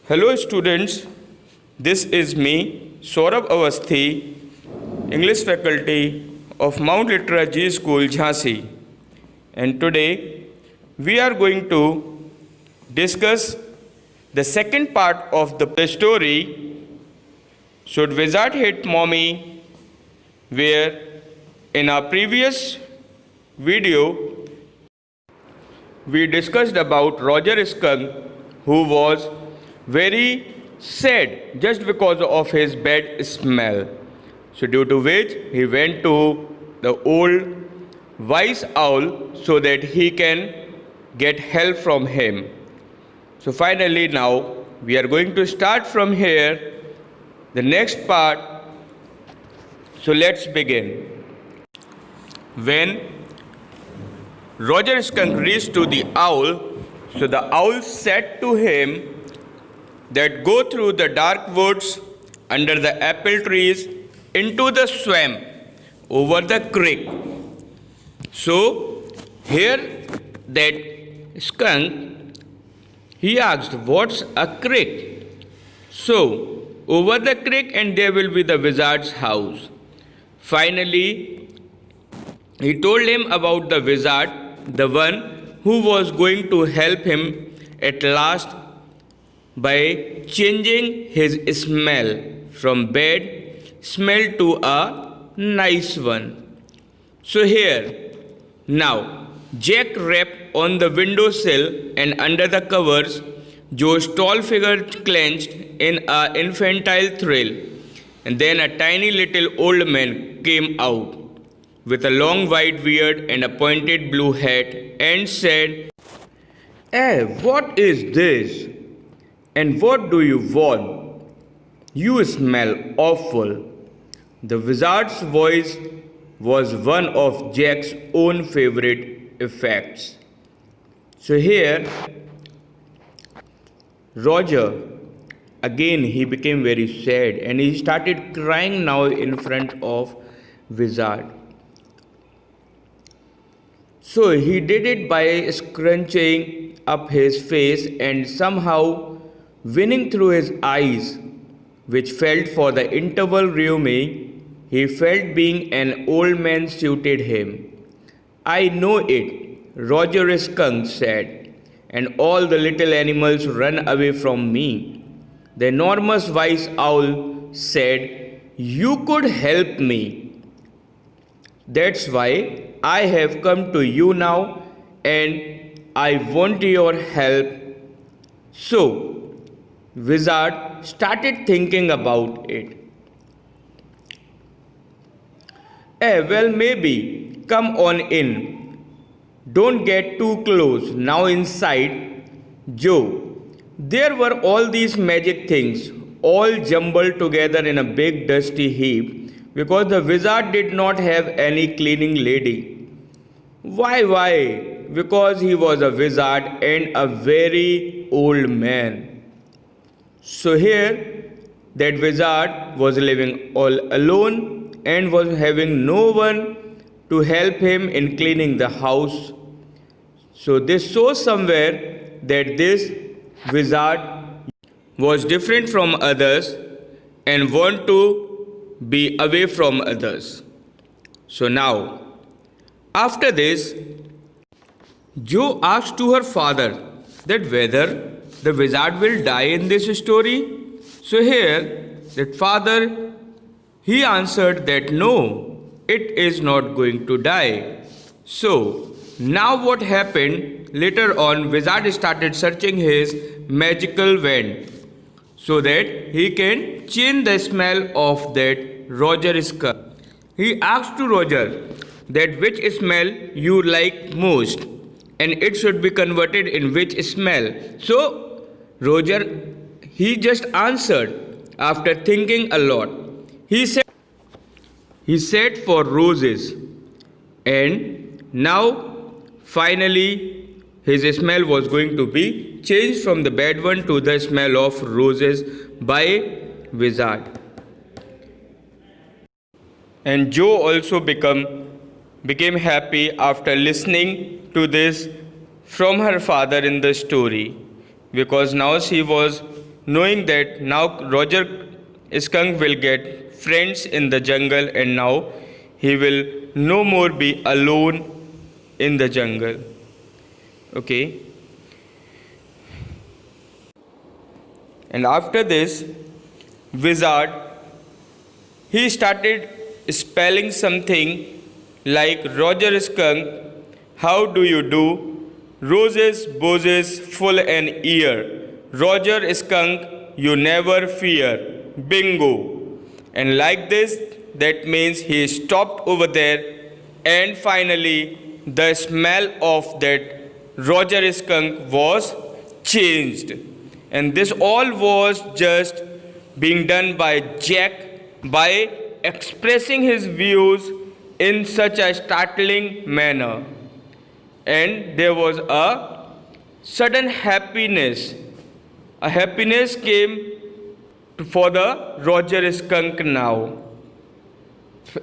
Hello students, this is me Saurabh Awasthi, English faculty of Mount Litera G School Jhansi, and today we are going to discuss the second part of the story, Should Wizard Hit Mommy, where in our previous video we discussed about Roger Skunk, who was very sad just because of his bad smell. So due to which he went to the old wise owl so that he can get help from him. So finally now we are going to start from here the next part. So let's begin. When Roger Skunk reached to the owl, so the owl said to him that go through the dark woods under the apple trees into the swamp over the creek. So here that skunk, he asked, what's a creek? So over the creek and there will be the wizard's house. Finally he told him about the wizard, the one who was going to help him at last by changing his smell from bad smell to a nice one. So here, now, Jack rapped on the windowsill and under the covers, Joe's tall figure clenched in an infantile thrill, and then a tiny little old man came out with a long white beard and a pointed blue hat and said, what is this? And what do you want? You smell awful. The wizard's voice was one of Jack's own favorite effects. So here, Roger, again he became very sad and he started crying now in front of wizard. So he did it by scrunching up his face and somehow winning through his eyes, which felt for the interval rheumy, he felt being an old man suited him. I know it, Roger Skunk said, and all the little animals run away from me. The enormous wise owl said, you could help me. That's why I have come to you now and I want your help. So, Wizard started thinking about it. Well, maybe. Come on in. Don't get too close. Now inside, Joe. There were all these magic things, all jumbled together in a big dusty heap, because the wizard did not have any cleaning lady. Why? Because he was a wizard and a very old man. So here, that wizard was living all alone and was having no one to help him in cleaning the house. So this shows somewhere that this wizard was different from others and want to be away from others. So now, after this, Jo asked to her father that whether the wizard will die in this story. So here, that father, he answered that no, it is not going to die. So now what happened? Later on, wizard started searching his magical wand so that he can change the smell of that Roger Skunk. He asked to Roger that which smell you like most and it should be converted in which smell. So Roger, he just answered after thinking a lot. He said for roses. And now finally his smell was going to be changed from the bad one to the smell of roses by wizard. And Joe also became happy after listening to this from her father in the story, because now she was knowing that now Roger Skunk will get friends in the jungle and now he will no more be alone in the jungle. Okay. And after this, wizard, he started spelling something like Roger Skunk, how do you do? Roses, boses, full an ear. Roger Skunk, you never fear. Bingo. And like this, that means he stopped over there, and finally the smell of that Roger Skunk was changed. And this all was just being done by Jack by expressing his views in such a startling manner. And there was a sudden happiness. A happiness came for the Roger Skunk now.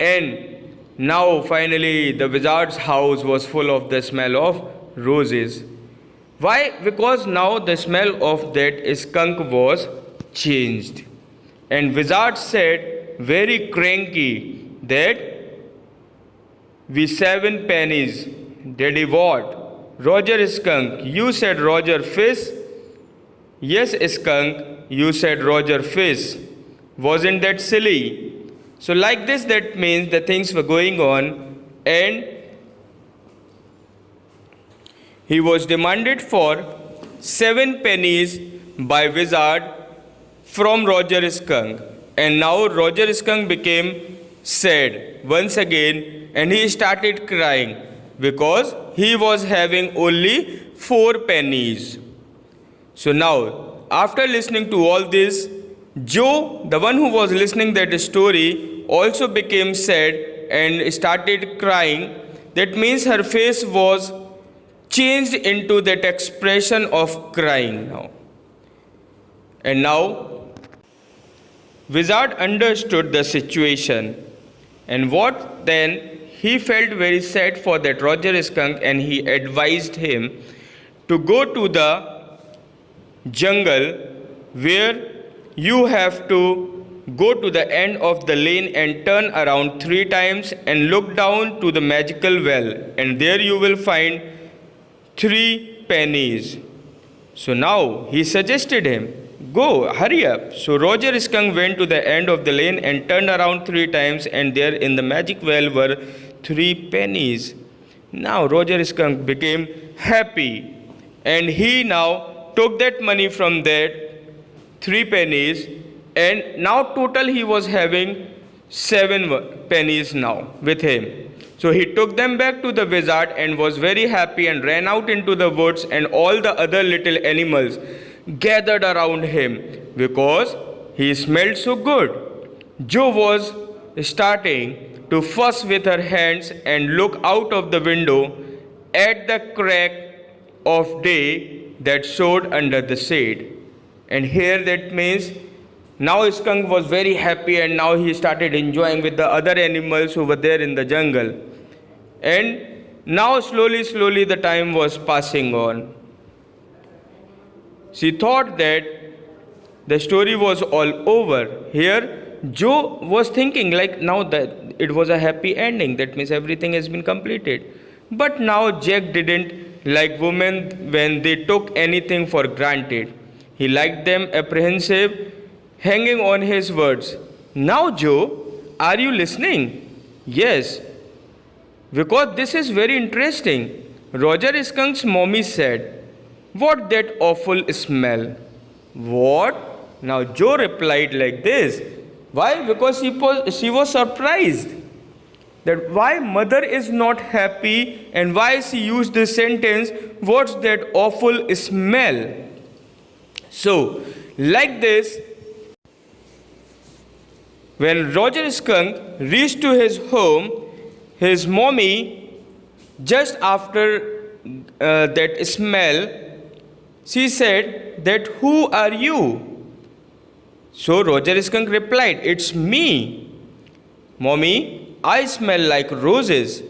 And now finally the wizard's house was full of the smell of roses. Why? Because now the smell of that skunk was changed. And wizard said very cranky that we 7 pennies. Daddy what? Roger Skunk. You said Roger Fish. Yes, Skunk. You said Roger Fish. Wasn't that silly? So like this, that means the things were going on, and he was demanded for 7 pennies by wizard from Roger Skunk. And now Roger Skunk became sad once again, and he started crying because he was having only 4 pennies. So now, after listening to all this, Joe, the one who was listening that story, also became sad and started crying. That means her face was changed into that expression of crying now. And now, wizard understood the situation. And what then? He felt very sad for that Roger Skunk, and he advised him to go to the jungle where you have to go to the end of the lane and turn around 3 times and look down to the magical well, and there you will find 3 pennies. So now he suggested him, go, hurry up. So Roger Skunk went to the end of the lane and turned around 3 times, and there in the magic well were 3 pennies. Now Roger Skunk became happy, and he now took that money from that 3 pennies, and now total he was having 7 pennies now with him. So he took them back to the wizard and was very happy and ran out into the woods, and all the other little animals gathered around him because he smelled so good. Joe was starting to fuss with her hands and look out of the window at the crack of day that showed under the shade. And here that means now Skunk was very happy, and now he started enjoying with the other animals who were there in the jungle. And now slowly the time was passing on. She thought that the story was all over. Here Joe was thinking like now that it was a happy ending, that means everything has been completed. But now Jack didn't like women when they took anything for granted. He liked them apprehensive, hanging on his words. Now Joe, are you listening? Yes, because this is very interesting. Roger Skunk's mommy said, what that awful smell? What? Now Joe replied like this. Why? Because she was surprised that why mother is not happy, and why she used this sentence, what's that awful smell? So, like this, when Roger Skunk reached to his home, his mommy, just after that smell, she said that, who are you? So Roger Skunk replied, it's me. Mommy, I smell like roses.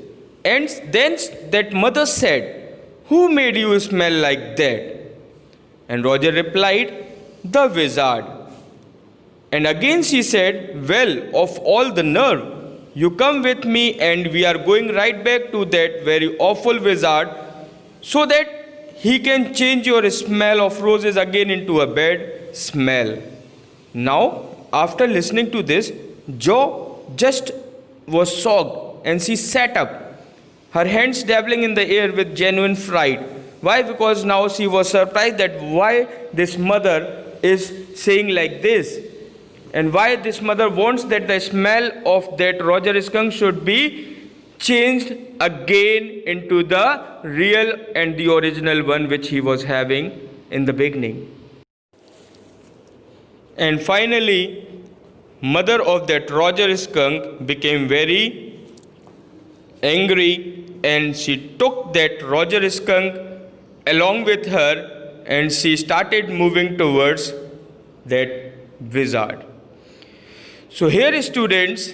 And then that mother said, who made you smell like that? And Roger replied, the wizard. And again she said, well, of all the nerve, you come with me and we are going right back to that very awful wizard so that he can change your smell of roses again into a bad smell. Now, after listening to this, Jo just was shocked and she sat up, her hands dabbling in the air with genuine fright. Why? Because now she was surprised that why this mother is saying like this, and why this mother wants that the smell of that Roger skunk should be changed again into the real and the original one which he was having in the beginning. And finally, mother of that Roger skunk became very angry and she took that Roger skunk along with her and she started moving towards that wizard. So here students,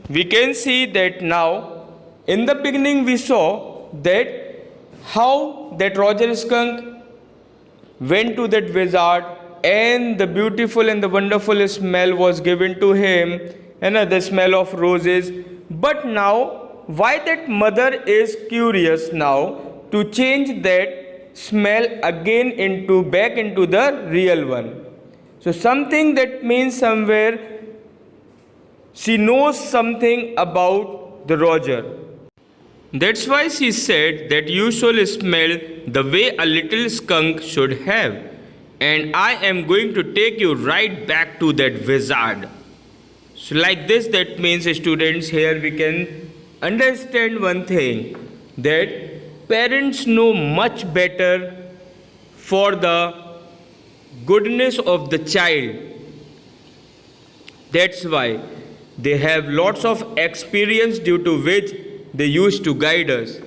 we can see that now in the beginning we saw that how that Roger skunk went to that wizard and the beautiful and the wonderful smell was given to him, and the smell of roses. But now why that mother is curious now to change that smell again into back into the real one. So something that means somewhere she knows something about the Roger. That's why she said that you shall smell the way a little skunk should have. And I am going to take you right back to that wizard. So like this, that means students, here we can understand one thing, that parents know much better for the goodness of the child. That's why they have lots of experience due to which they used to guide us.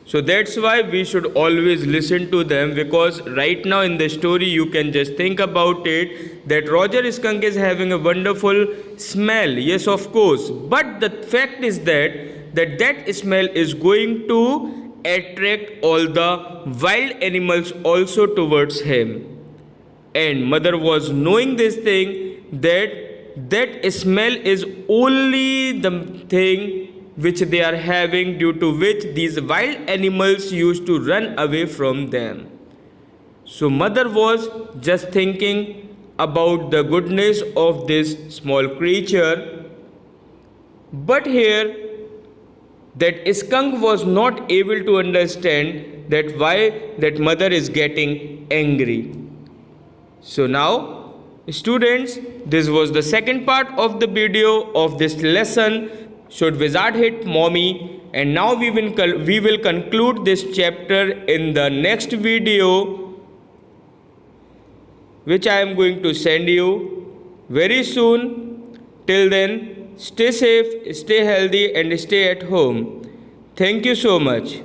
So that's why we should always listen to them, because right now in the story you can just think about it, that Roger skunk is having a wonderful smell. Yes, of course. But the fact is that smell is going to attract all the wild animals also towards him. And mother was knowing this thing, that smell is only the thing which they are having, due to which these wild animals used to run away from them. So mother was just thinking about the goodness of this small creature. But here that skunk was not able to understand that why that mother is getting angry. So now students, this was the second part of the video of this lesson, should wizard hit mommy, and now we will conclude this chapter in the next video, which I am going to send you very soon. Till then, stay safe, stay healthy and stay at home. Thank you so much.